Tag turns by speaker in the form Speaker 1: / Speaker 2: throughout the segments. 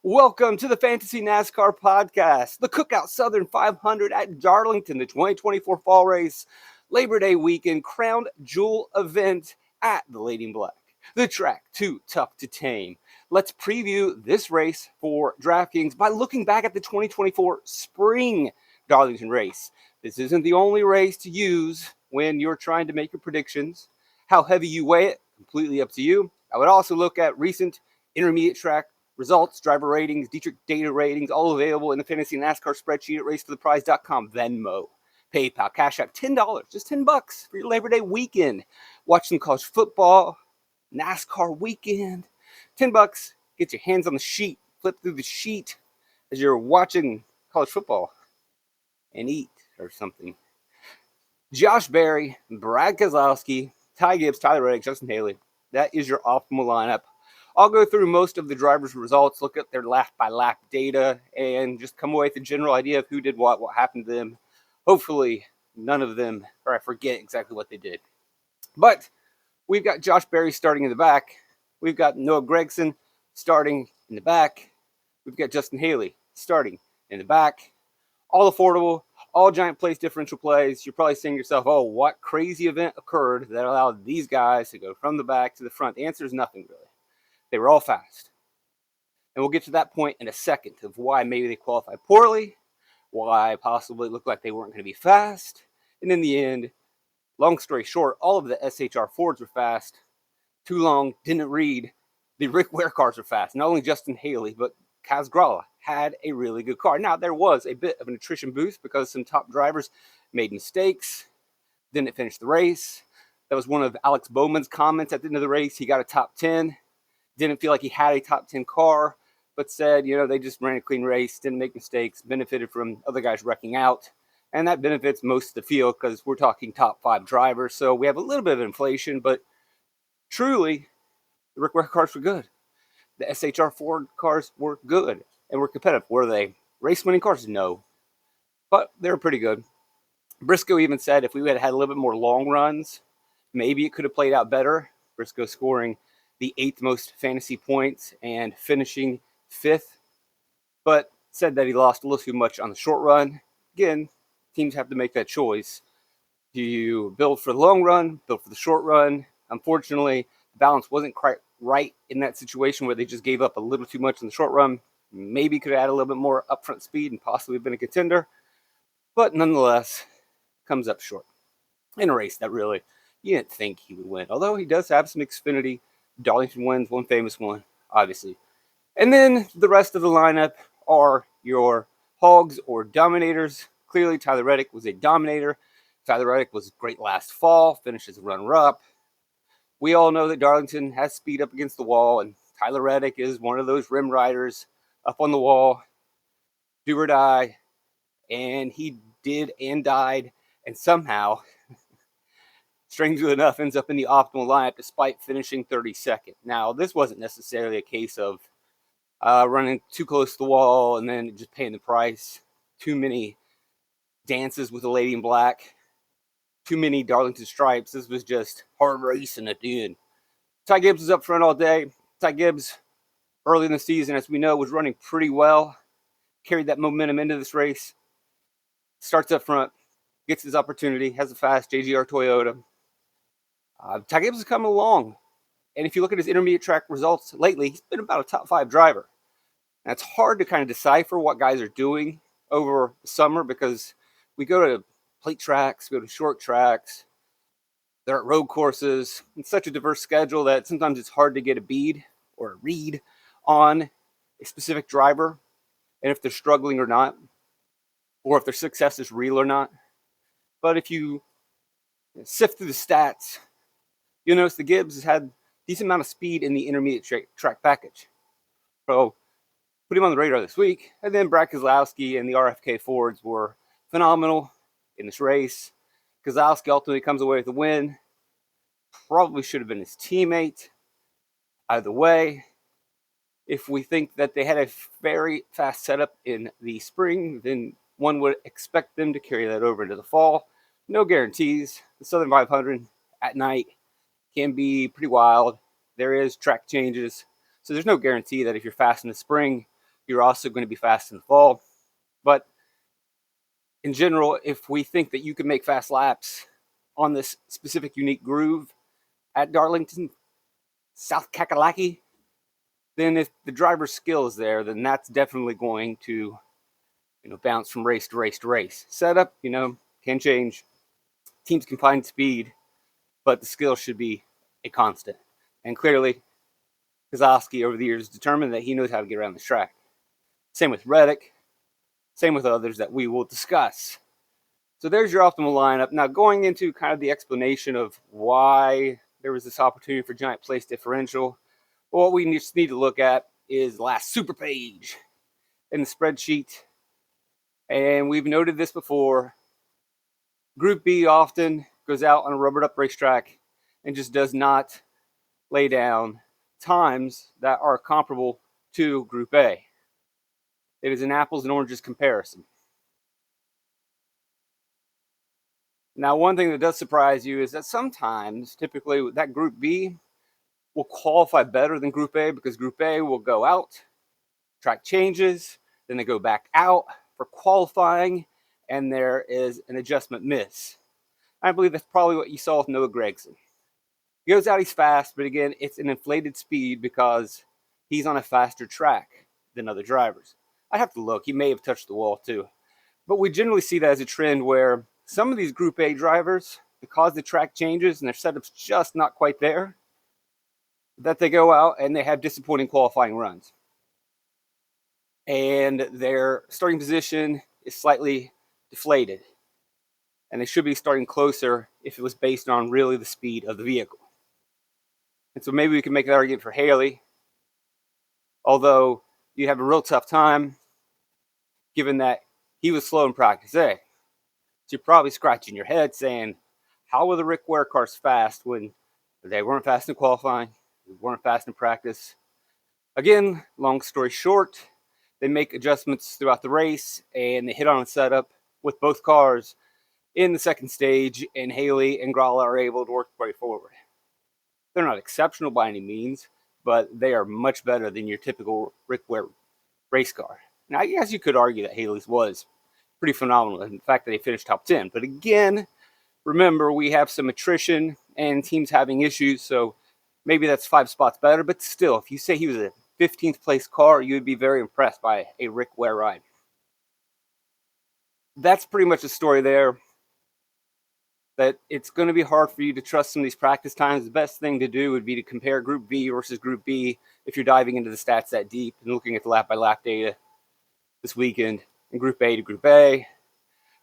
Speaker 1: Welcome to the Fantasy NASCAR Podcast, the Cookout Southern 500 at Darlington, the 2024 Fall Race, Labor Day weekend crown jewel event at the Lady in Black. The track too tough to tame. Let's preview this race for DraftKings by looking back at the 2024 Spring Darlington race. This isn't the only race to use when you're trying to make your predictions. How heavy you weigh it, completely up to you. I would also look at recent intermediate track results, driver ratings, Dietrich data ratings, all available in the Fantasy NASCAR Spreadsheet at racefortheprize.com. Venmo, PayPal, Cash App, $10, just $10 for your Labor Day weekend. Watch some college football, NASCAR weekend. $10, get your hands on the sheet, flip through the sheet as you're watching college football and eat or something. Josh Berry, Brad Keselowski, Ty Gibbs, Tyler Reddick, Justin Haley. That is your optimal lineup. I'll go through most of the drivers' results, look at their lap-by-lap data, and just come away with a general idea of who did what happened to them. Hopefully, none of them, or I forget exactly what they did. But we've got Josh Berry starting in the back. We've got Noah Gragson starting in the back. We've got Justin Haley starting in the back. All affordable, all giant place differential plays. You're probably saying to yourself, oh, what crazy event occurred that allowed these guys to go from the back to the front? The answer is nothing, really. They were all fast. And we'll get to that point in a second of why maybe they qualified poorly, why possibly it looked like they weren't going to be fast. And in the end, long story short, all of the SHR Fords were fast. Too long, didn't read. The Rick Ware cars were fast. Not only Justin Haley, but Kaz Grala had a really good car. Now, there was a bit of an attrition boost because some top drivers made mistakes, didn't finish the race. That was one of Alex Bowman's comments at the end of the race. He got a top 10. Didn't feel like he had a top 10 car, but said, they just ran a clean race, didn't make mistakes, benefited from other guys wrecking out. And that benefits most of the field because we're talking top 5 drivers. So we have a little bit of inflation, but truly, the Rick Ware cars were good. The SHR Ford cars were good and were competitive. Were they race-winning cars? No. But they were pretty good. Briscoe even said if we had had a little bit more long runs, maybe it could have played out better. Briscoe scoring the 8th most fantasy points and finishing 5th, but said that he lost a little too much on the short run. Again, teams have to make that choice. Do you build for the long run, build for the short run? Unfortunately, the balance wasn't quite right in that situation where they just gave up a little too much in the short run. Maybe could have had a little bit more upfront speed and possibly been a contender, but nonetheless, comes up short in a race that really you didn't think he would win. Although he does have some Xfinity. Darlington wins, one famous one, obviously. And then the rest of the lineup are your hogs or dominators. Clearly, Tyler Reddick was a dominator. Tyler Reddick was great last fall, finished as a runner-up. We all know that Darlington has speed up against the wall, and Tyler Reddick is one of those rim riders up on the wall, do or die. And he did and died, and somehow strangely enough, ends up in the optimal lineup despite finishing 32nd. Now, this wasn't necessarily a case of running too close to the wall and then just paying the price. Too many dances with the Lady in Black. Too many Darlington stripes. This was just hard racing at the end. Ty Gibbs was up front all day. Ty Gibbs, early in the season, as we know, was running pretty well. Carried that momentum into this race. Starts up front. Gets his opportunity. Has a fast JGR Toyota. Ty Gibbs is coming along. And if you look at his intermediate track results lately, he's been about a top 5 driver. Now, it's hard to kind of decipher what guys are doing over the summer because we go to plate tracks, we go to short tracks, they're at road courses. It's such a diverse schedule that sometimes it's hard to get a bead or a read on a specific driver and if they're struggling or not, or if their success is real or not. But if you sift through the stats, you'll notice the Gibbs has had a decent amount of speed in the intermediate track package. So put him on the radar this week. And then Brad Keselowski and the RFK Fords were phenomenal in this race. Keselowski ultimately comes away with the win. Probably should have been his teammate. Either way, if we think that they had a very fast setup in the spring, then one would expect them to carry that over into the fall. No guarantees. The Southern 500 at night can be pretty wild. There is track changes. So there's no guarantee that if you're fast in the spring, You're also going to be fast in the fall. But in general, if we think that you can make fast laps on this specific unique groove at Darlington, South Kakalaki, then if the driver's skill is there, then that's definitely going to, bounce from race to race to race. Setup, can change. Teams can find speed, but the skill should be a constant. And clearly, Kozlowski over the years determined that he knows how to get around this track. Same with Reddick. Same with others that we will discuss. So there's your optimal lineup. Now going into kind of the explanation of why there was this opportunity for giant place differential, what we just need to look at is the last super page in the spreadsheet. And we've noted this before. Group B often goes out on a rubbered up racetrack and just does not lay down times that are comparable to Group A. It is an apples and oranges comparison. Now, one thing that does surprise you is that sometimes, typically, that Group B will qualify better than Group A because Group A will go out, track changes, then they go back out for qualifying, and there is an adjustment miss. I believe that's probably what you saw with Noah Gragson. He goes out, he's fast, but again, it's an inflated speed because he's on a faster track than other drivers. I'd have to look. He may have touched the wall too. But we generally see that as a trend where some of these Group A drivers, because the track changes and their setup's just not quite there, that they go out and they have disappointing qualifying runs. And their starting position is slightly deflated. And they should be starting closer if it was based on really the speed of the vehicle. And so maybe we can make an argument for Haley, although you have a real tough time given that he was slow in practice A. So you're probably scratching your head saying, how were the Rick Ware cars fast when they weren't fast in qualifying, they weren't fast in practice? Again, long story short, they make adjustments throughout the race and they hit on a setup with both cars in the second stage, and Haley and Gralla are able to work their way forward. They're not exceptional by any means, but they are much better than your typical Rick Ware race car. Now, I guess you could argue that Haley's was pretty phenomenal in the fact that they finished top 10. But again, remember, we have some attrition and teams having issues, so maybe that's 5 spots better. But still, if you say he was a 15th place car, you would be very impressed by a Rick Ware ride. That's pretty much the story there. That it's going to be hard for you to trust some of these practice times. The best thing to do would be to compare Group B versus Group B if you're diving into the stats that deep and looking at the lap-by-lap data this weekend, and Group A to Group A,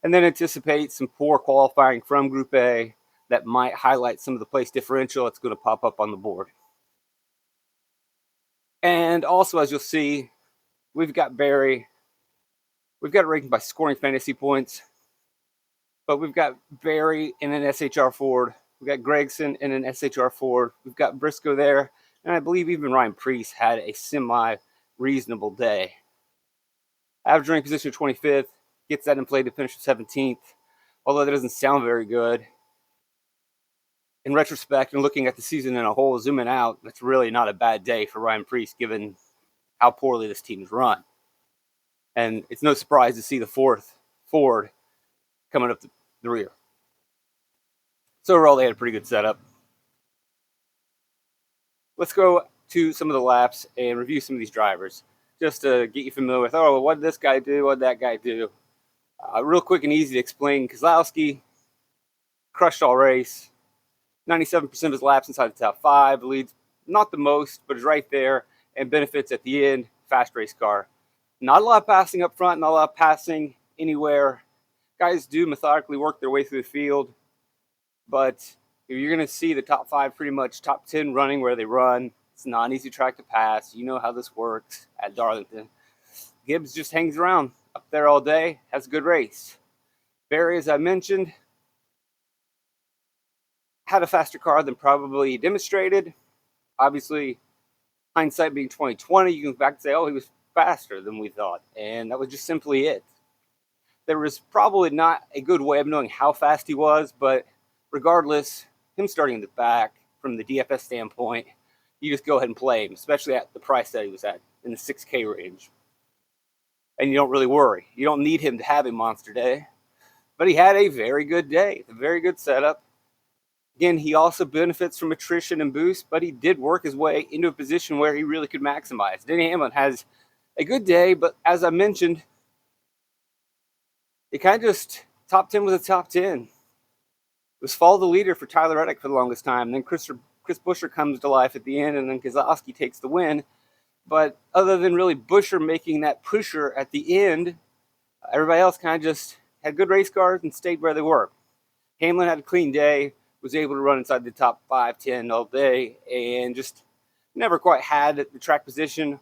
Speaker 1: and then anticipate some poor qualifying from Group A that might highlight some of the place differential that's going to pop up on the board. And also, as you'll see, we've got Barry. We've got it ranked by scoring fantasy points. But we've got Barry in an SHR Ford. We've got Gregson in an SHR Ford. We've got Briscoe there. And I believe even Ryan Preece had a semi-reasonable day. Average rank position 25th. Gets that inflated finish of 17th. Although that doesn't sound very good. In retrospect, and looking at the season in a whole, zooming out, that's really not a bad day for Ryan Preece given how poorly this team is run. And it's no surprise to see the 4th Ford coming up the rear. So overall, they had a pretty good setup. Let's go to some of the laps and review some of these drivers, just to get you familiar with, what did this guy do? What did that guy do? Real quick and easy to explain, Kozlowski crushed all race. 97% of his laps inside the top 5. Leads not the most, but is right there, and benefits at the end. Fast race car. Not a lot of passing up front, not a lot of passing anywhere. Guys do methodically work their way through the field, but you're going to see the top 5 pretty much top 10 running where they run. It's not an easy track to pass. You know how this works at Darlington. Gibbs just hangs around up there all day, has a good race. Barry, as I mentioned, had a faster car than probably demonstrated. Obviously, hindsight being 2020, you can go back and say, he was faster than we thought. And that was just simply it. There was probably not a good way of knowing how fast he was, but regardless, him starting in the back from the DFS standpoint, you just go ahead and play him, especially at the price that he was at in the $6K range. and you don't really worry. You don't need him to have a monster day. But he had a very good day, a very good setup. Again, he also benefits from attrition and boost, but he did work his way into a position where he really could maximize. Denny Hamlin has a good day, but as I mentioned, it kind of just top 10 was a top 10. It was follow the leader for Tyler Reddick for the longest time. Then Chris Buescher comes to life at the end, and then Keselowski takes the win. But other than really Buescher making that pusher at the end, everybody else kind of just had good race cars and stayed where they were. Hamlin had a clean day, was able to run inside the top 5, 10 all day, and just never quite had the track position. I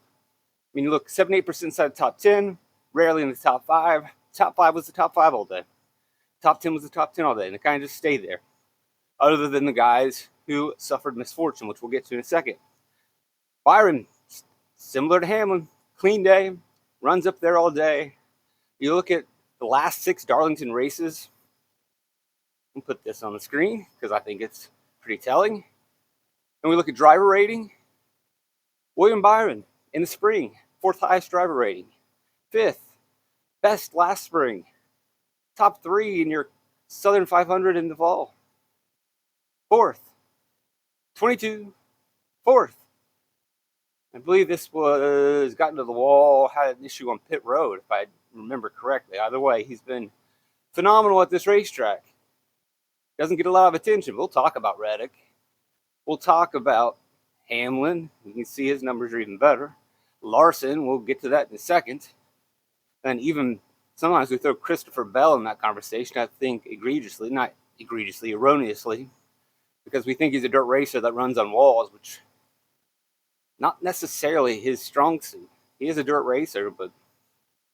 Speaker 1: mean, look, 78% inside the top 10, rarely in the top 5. Top 5 was the top 5 all day. Top 10 was the top 10 all day, and it kind of just stayed there. Other than the guys who suffered misfortune, which we'll get to in a second. Byron, similar to Hamlin, clean day, runs up there all day. You look at the last 6 Darlington races. I'll put this on the screen because I think it's pretty telling. And we look at driver rating. William Byron in the spring, 4th highest driver rating. 5th, best last spring. Top 3 in your Southern 500 in the fall. 4th, 22, 4th. I believe this was gotten to the wall, had an issue on pit road, if I remember correctly. Either way, he's been phenomenal at this racetrack. Doesn't get a lot of attention. We'll talk about Reddick. We'll talk about Hamlin. You can see his numbers are even better. Larson, we'll get to that in a second. And even sometimes we throw Christopher Bell in that conversation, I think not egregiously, erroneously, because we think he's a dirt racer that runs on walls, which not necessarily his strong suit. He is a dirt racer, but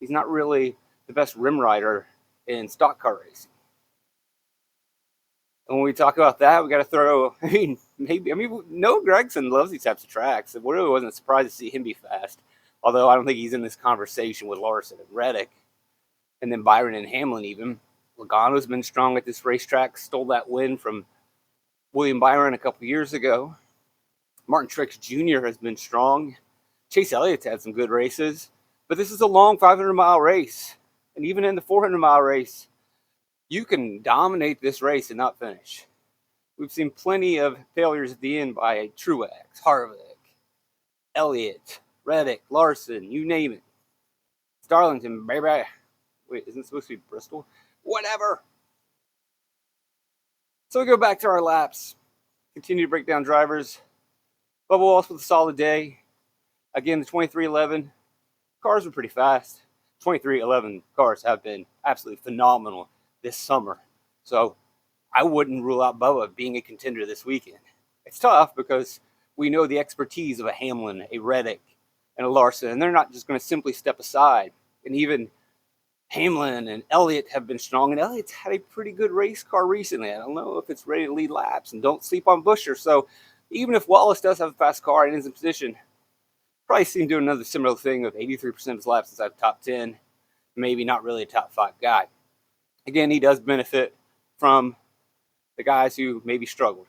Speaker 1: he's not really the best rim rider in stock car racing. And when we talk about that, we got to throw, Noah Gragson loves these types of tracks. It really wasn't surprised to see him be fast, although I don't think he's in this conversation with Larson and Reddick, and then Byron and Hamlin even. Logano's been strong at this racetrack, stole that win from William Byron a couple years ago. Martin Truex Jr. has been strong. Chase Elliott's had some good races, but this is a long 500-mile race, and even in the 400-mile race, you can dominate this race and not finish. We've seen plenty of failures at the end by Truex, Harvick, Elliott, Reddick, Larson, you name it. It's Darlington, baby. Wait, isn't it supposed to be Bristol? Whatever. So we go back to our laps. Continue to break down drivers. Bubba Wallace with a solid day. Again, the 2311 cars were pretty fast. 2311 cars have been absolutely phenomenal this summer. So I wouldn't rule out Bubba being a contender this weekend. It's tough because we know the expertise of a Hamlin, a Reddick, and a Larson, and they're not just going to simply step aside. And even Hamlin and Elliott have been strong, and Elliott's had a pretty good race car recently. I don't know if it's ready to lead laps, and don't sleep on Buescher. So even if Wallace does have a fast car and is in position, probably see him do another similar thing of 83% of his laps inside the top 10, maybe not really a top 5 guy. Again, he does benefit from the guys who maybe struggled.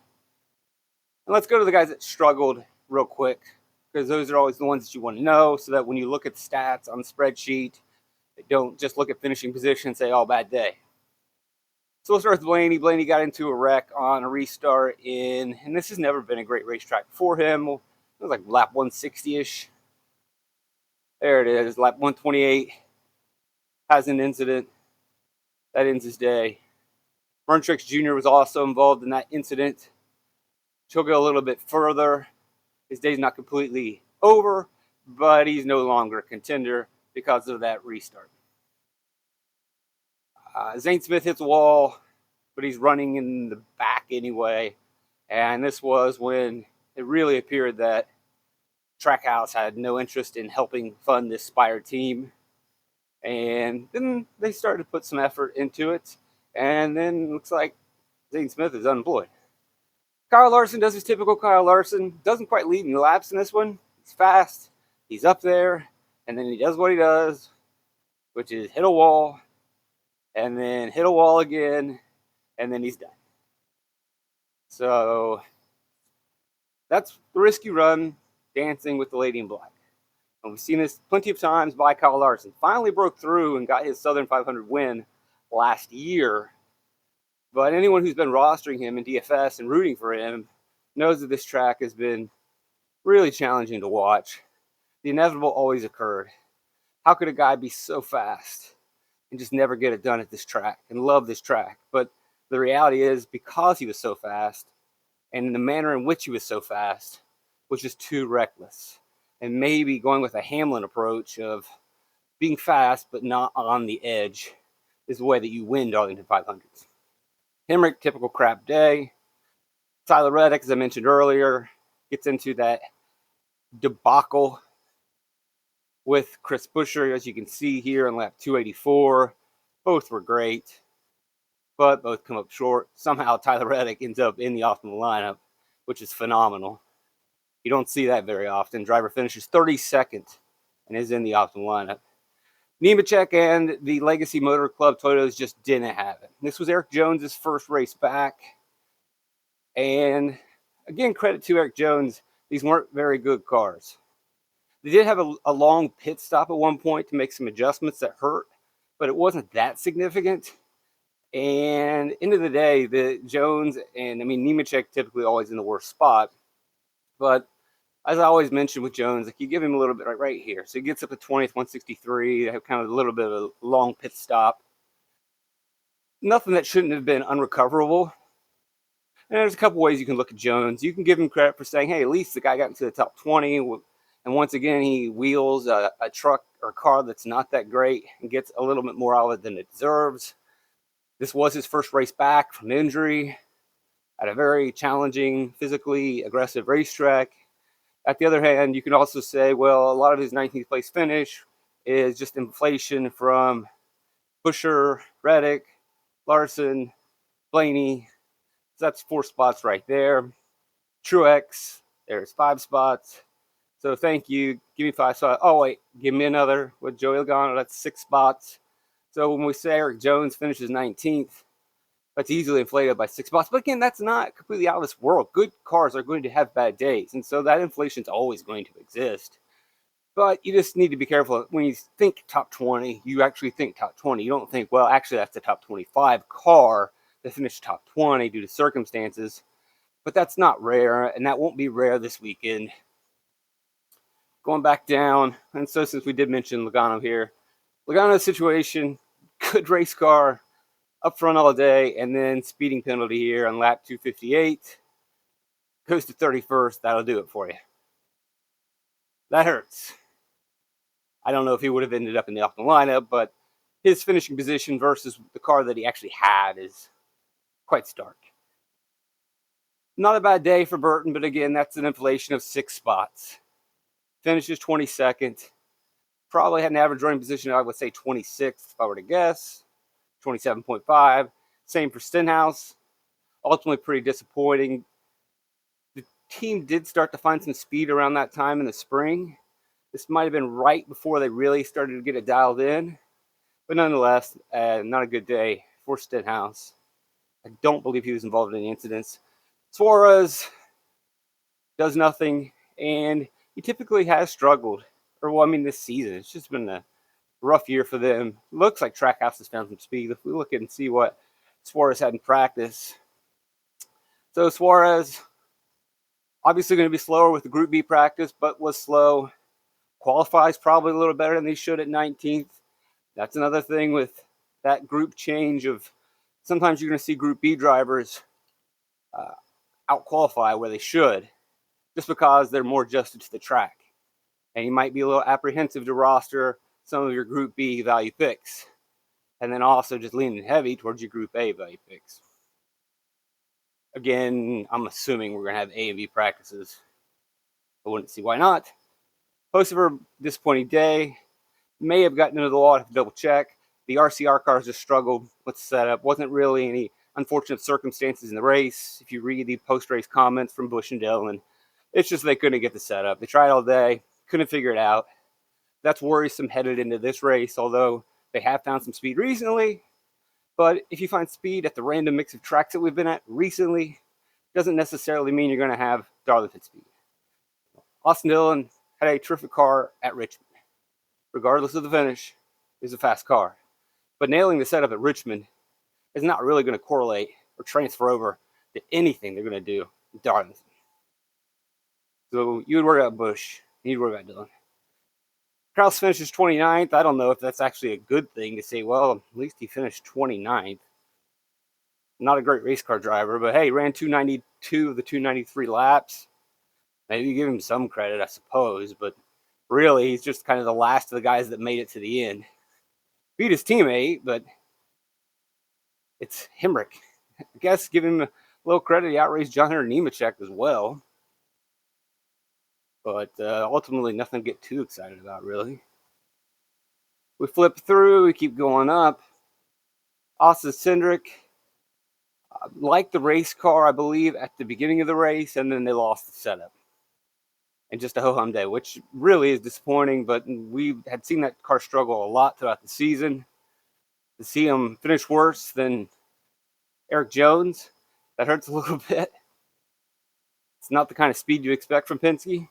Speaker 1: And let's go to the guys that struggled real quick, because those are always the ones that you want to know, so that when you look at the stats on the spreadsheet, they don't just look at finishing position and say, oh, bad day. So we'll start with Blaney. Blaney got into a wreck on a restart and this has never been a great racetrack for him. It was like lap 160-ish. There it is, lap 128. Has an incident. That ends his day. Martin Truex Jr. was also involved in that incident. He'll go a little bit further. His day's not completely over, but he's no longer a contender because of that restart. Zane Smith hits a wall, but he's running in the back anyway. And this was when it really appeared that Trackhouse had no interest in helping fund this Spire team. And then they started to put some effort into it. And then it looks like Zane Smith is unemployed. Kyle Larson does his typical Kyle Larson. Doesn't quite lead in laps in this one. He's fast. He's up there. And then he does what he does, which is hit a wall. And then hit a wall again. And then he's done. So that's the risky run, dancing with the lady in black. And we've seen this plenty of times by Kyle Larson. Finally broke through and got his Southern 500 win last year. But anyone who's been rostering him in DFS and rooting for him knows that this track has been really challenging to watch. The inevitable always occurred. How could a guy be so fast and just never get it done at this track and love this track? But the reality is, because he was so fast and in the manner in which he was so fast was just too reckless. And maybe going with a Hamlin approach of being fast but not on the edge is the way that you win Darlington 500s. Hemrick, typical crap day. Tyler Reddick, as I mentioned earlier, gets into that debacle with Chris Buescher, as you can see here on lap 284. Both were great, but both come up short. Somehow Tyler Reddick ends up in the optimal lineup, which is phenomenal. You don't see that very often. Driver finishes 32nd and is in the optimal lineup. Nemechek and the Legacy Motor Club Toyotas just didn't have it. This was Eric Jones's first race back. And again, credit to Eric Jones. These weren't very good cars. They did have a long pit stop at one point to make some adjustments that hurt, but it wasn't that significant. And end of the day, the Jones and Nemechek typically always in the worst spot. But as I always mention with Jones, like you give him a little bit right here. So he gets up to 20th, 163, have kind of a little bit of a long pit stop. Nothing that shouldn't have been unrecoverable. And there's a couple ways you can look at Jones. You can give him credit for saying, hey, at least the guy got into the top 20. And once again, he wheels a truck or car that's not that great and gets a little bit more out of it than it deserves. This was his first race back from injury at a very challenging, physically aggressive racetrack. At the other hand, you can also say, well, a lot of his 19th place finish is just inflation from Buescher, Reddick, Larson, Blaney. So that's 4 spots right there. Truex, there's 5 spots. So thank you. Give me 5 spots. Oh, wait, give me another with Joey Logano. That's 6 spots. So when we say Eric Jones finishes 19th, that's easily inflated by 6 spots. But again, that's not completely out of this world. Good cars are going to have bad days. And so that inflation is always going to exist. But you just need to be careful. When you think top 20, you actually think top 20. You don't think, well, actually, that's the top 25 car that finished top 20 due to circumstances. But that's not rare, and that won't be rare this weekend. Going back down, and so since we did mention Logano here, Logano's situation, good race car, up front all day, and then speeding penalty here on lap 258. Goes to 31st. That'll do it for you. That hurts. I don't know if he would have ended up in the optimal lineup, but his finishing position versus the car that he actually had is quite stark. Not a bad day for Burton, but again, that's an inflation of 6 spots. Finishes 22nd. Probably had an average running position, I would say 26th if I were to guess. 27.5. Same for Stenhouse. Ultimately pretty disappointing. The team did start to find some speed around that time in the spring. This might have been right before they really started to get it dialed in. But nonetheless, not a good day for Stenhouse. I don't believe he was involved in any incidents. Suarez does nothing, and he typically has struggled. This season. It's just been a rough year for them. Looks like Trackhouse has found some speed. If we look and see what Suarez had in practice. So Suarez, obviously going to be slower with the Group B practice, but was slow. Qualifies probably a little better than he should at 19th. That's another thing with that group change of sometimes you're going to see Group B drivers out-qualify where they should just because they're more adjusted to the track. And you might be a little apprehensive to roster some of your Group B value picks. And then also just leaning heavy towards your Group A value picks. Again, I'm assuming we're going to have A and B practices. I wouldn't see why not. Posted for a disappointing day. May have gotten into the wall. I have to double check. The RCR cars just struggled with the setup. Wasn't really any unfortunate circumstances in the race. If you read the post-race comments from Busch and Dillon, it's just they couldn't get the setup. They tried all day. Couldn't figure it out. That's worrisome headed into this race, although they have found some speed recently. But if you find speed at the random mix of tracks that we've been at recently, doesn't necessarily mean you're going to have Darlington speed. Austin Dillon had a terrific car at Richmond. Regardless of the finish, is a fast car. But nailing the setup at Richmond is not really going to correlate or transfer over to anything they're going to do in Darlington. So you would worry about Busch, you'd worry about Dillon. Kraus finishes 29th. I don't know if that's actually a good thing to say, well, at least he finished 29th. Not a great race car driver, but hey, he ran 292 of the 293 laps. Maybe give him some credit, I suppose, but really, he's just kind of the last of the guys that made it to the end. Beat his teammate, but it's Hemrick. I guess give him a little credit. He outraced John Hunter Nemechek as well. But ultimately, nothing to get too excited about, really. We flip through. We keep going up. Austin Cindric liked the race car, I believe, at the beginning of the race, and then they lost the setup. And just a ho-hum day, which really is disappointing, but we had seen that car struggle a lot throughout the season. To see him finish worse than Eric Jones, that hurts a little bit. It's not the kind of speed you expect from Penske.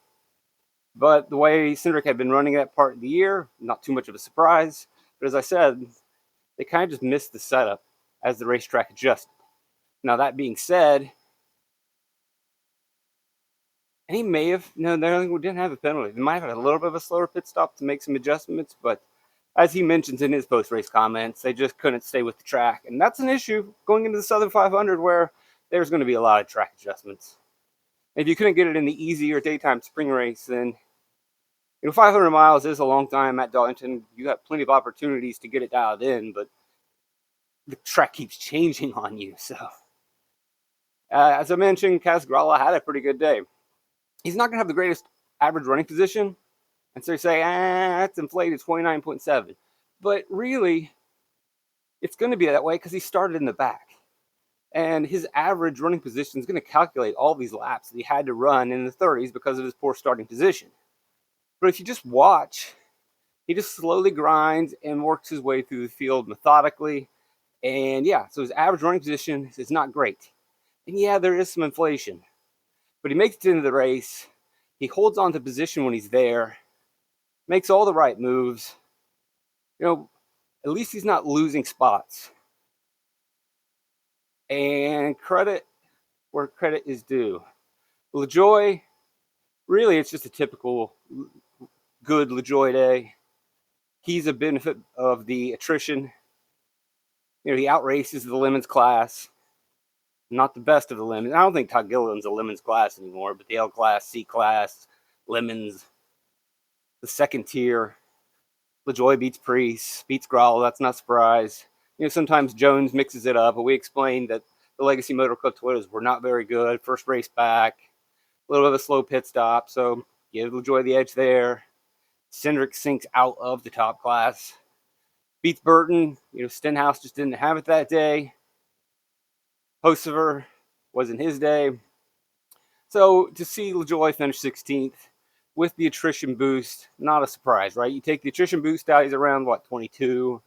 Speaker 1: But the way Cindric had been running that part of the year, not too much of a surprise. But as I said, they kind of just missed the setup as the racetrack adjusted. Now, that being said, and he may have, no, we didn't have a penalty. They might have had a little bit of a slower pit stop to make some adjustments, but as he mentions in his post-race comments, they just couldn't stay with the track. And that's an issue going into the Southern 500 where there's going to be a lot of track adjustments. If you couldn't get it in the easy or daytime spring race, then 500 miles is a long time at Darlington. You got plenty of opportunities to get it dialed in, but the track keeps changing on you. So, as I mentioned, Kaz Grala had a pretty good day. He's not going to have the greatest average running position, and so you say, that's inflated 29.7. But really, it's going to be that way because he started in the back. And his average running position is going to calculate all these laps that he had to run in the 30s because of his poor starting position. But if you just watch, he just slowly grinds and works his way through the field methodically. And yeah, so his average running position is not great. And yeah, there is some inflation. But he makes it into the race. He holds on to position when he's there. Makes all the right moves. At least he's not losing spots. And credit where credit is due. LaJoie, really, it's just a typical good LaJoie day. He's a benefit of the attrition. He outraces the Lemons class. Not the best of the Lemons. I don't think Todd Gilliland's a Lemons class anymore, but the L class, C class, Lemons, the second tier. LaJoie beats Priest, beats Growell. That's not a surprise. Sometimes Jones mixes it up, but we explained that the Legacy Motor Club Toyotas were not very good. First race back, a little bit of a slow pit stop, so give LaJoie the edge there. Cindric sinks out of the top class. Beats Burton. Stenhouse just didn't have it that day. Hocever wasn't his day. So to see LaJoie finish 16th with the attrition boost, not a surprise, right? You take the attrition boost out, he's around, 22.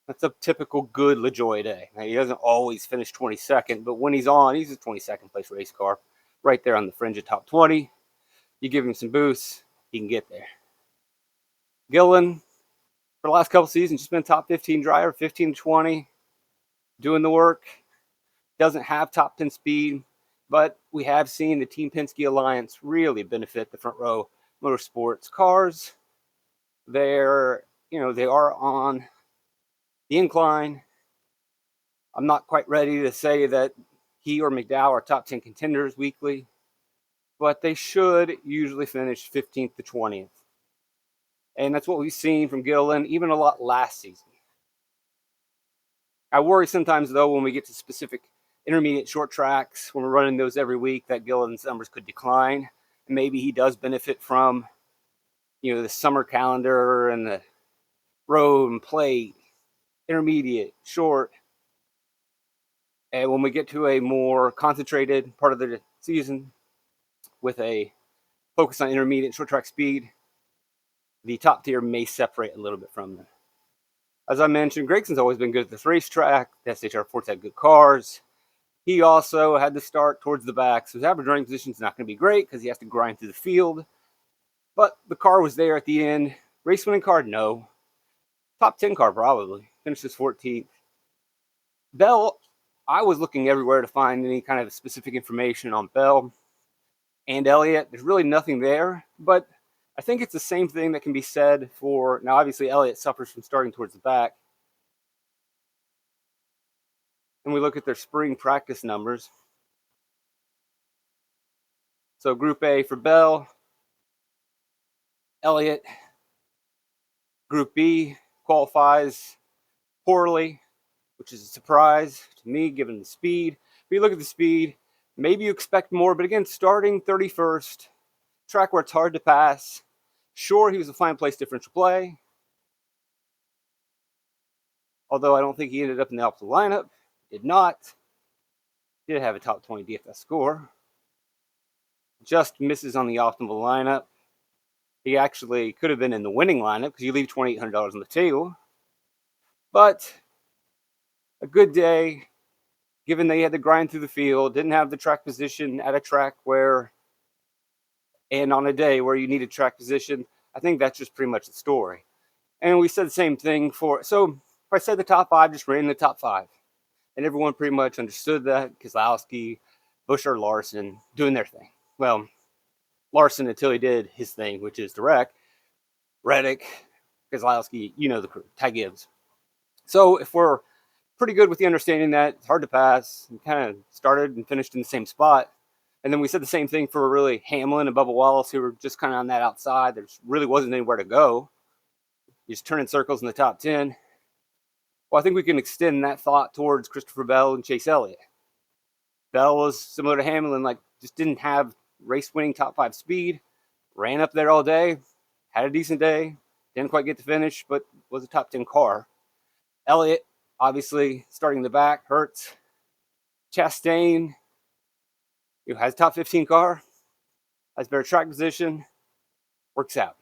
Speaker 1: That's a typical good LaJoie day. Now, he doesn't always finish 22nd, but when he's on, he's a 22nd place race car, right there on the fringe of top 20. You give him some boosts, he can get there. Gillen, for the last couple seasons, just been a top 15 driver, 15 to 20, doing the work. Doesn't have top 10 speed, but we have seen the Team Penske Alliance really benefit the Front Row Motorsports cars. They are on the incline. I'm not quite ready to say that he or McDowell are top 10 contenders weekly, but they should usually finish 15th to 20th. And that's what we've seen from Gillen, even a lot last season. I worry sometimes, though, when we get to specific intermediate short tracks, when we're running those every week, that Gillen's numbers could decline. And maybe he does benefit from, the summer calendar and the road and plate, intermediate, short. And when we get to a more concentrated part of the season with a focus on intermediate short track speed, the top tier may separate a little bit from them. As I mentioned, Gregson's always been good at this racetrack. The SHR Forts had good cars. He also had to start towards the back, so his average running position is not going to be great because he has to grind through the field. But the car was there at the end. Race winning car, no. Top 10 car, probably. Finishes 14th. Bell, I was looking everywhere to find any kind of specific information on Bell and Elliott. There's really nothing there, but I think it's the same thing that can be said for, now obviously Elliott suffers from starting towards the back. And we look at their spring practice numbers. So Group A for Bell, Elliott. Group B qualifies poorly, which is a surprise to me given the speed. If you look at the speed, maybe you expect more, but again, starting 31st, track where it's hard to pass. Sure, he was a fine place differential play, although I don't think he ended up in the optimal lineup. Did not. Did have a top 20 DFS score. Just misses on the optimal lineup. He actually could have been in the winning lineup because you leave $2,800 on the table. But a good day, given they had to grind through the field, didn't have the track position at a track where, and on a day where you needed track position. I think that's just pretty much the story. And we said the same thing for, so if I said the top 5, just ran the top 5. And everyone pretty much understood that. Keselowski, Buescher, Larson doing their thing. Well, Larson until he did his thing, which is direct. Reddick, Keselowski, you know the crew, Ty Gibbs. So if we're pretty good with the understanding that it's hard to pass, and kind of started and finished in the same spot. And then we said the same thing for really Hamlin and Bubba Wallace, who were just kind of on that outside. There really wasn't anywhere to go. You just turn in circles in the top 10. Well, I think we can extend that thought towards Christopher Bell and Chase Elliott. Bell was similar to Hamlin, like just didn't have race-winning top 5 speed, ran up there all day, had a decent day, didn't quite get to finish, but was a top 10 car. Elliott, obviously, starting in the back, hurts. Chastain, who has a top 15 car, has better track position, works out.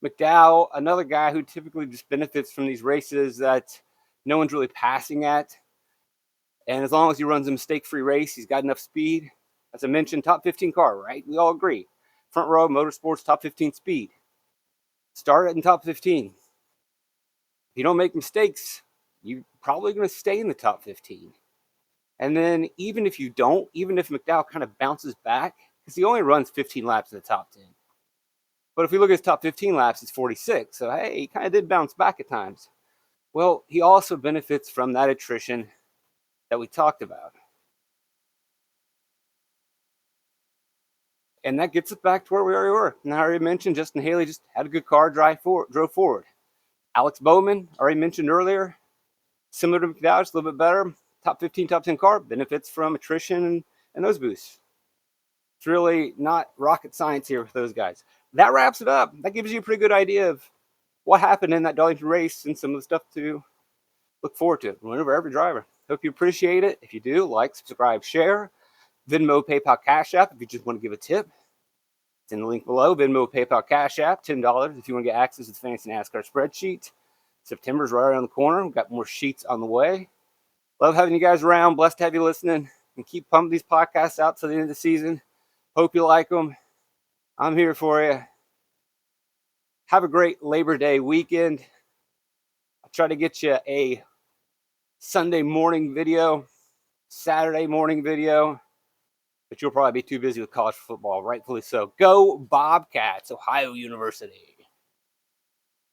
Speaker 1: McDowell, another guy who typically just benefits from these races that no one's really passing at. And as long as he runs a mistake-free race, he's got enough speed. As I mentioned, top 15 car, right? We all agree. Front row, motorsports, top 15 speed. Start in top 15. If you don't make mistakes, you're probably going to stay in the top 15. And then even if you don't, even if McDowell kind of bounces back, because he only runs 15 laps in the top 10. But if we look at his top 15 laps, he's 46. So, hey, he kind of did bounce back at times. Well, he also benefits from that attrition that we talked about. And that gets us back to where we already were. And I already mentioned Justin Haley just had a good car, drove forward. Alex Bowman, already mentioned earlier, similar to McDowell, just a little bit better. Top 15, top 10 car, benefits from attrition and those boosts. It's really not rocket science here with those guys. That wraps it up. That gives you a pretty good idea of what happened in that Darlington race and some of the stuff to look forward to whenever every driver. Hope you appreciate it. If you do, like, subscribe, share. Venmo, PayPal, Cash App if you just want to give a tip. It's in the link below. Venmo, PayPal, Cash App, $10 if you want to get access to the Fantasy NASCAR Spreadsheet. September's right around the corner. We've got more sheets on the way. Love having you guys around. Blessed to have you listening. And keep pumping these podcasts out to the end of the season. Hope you like them. I'm here for you. Have a great Labor Day weekend. I'll try to get you a Sunday morning video, Saturday morning video, but you'll probably be too busy with college football, rightfully so. Go Bobcats, Ohio University.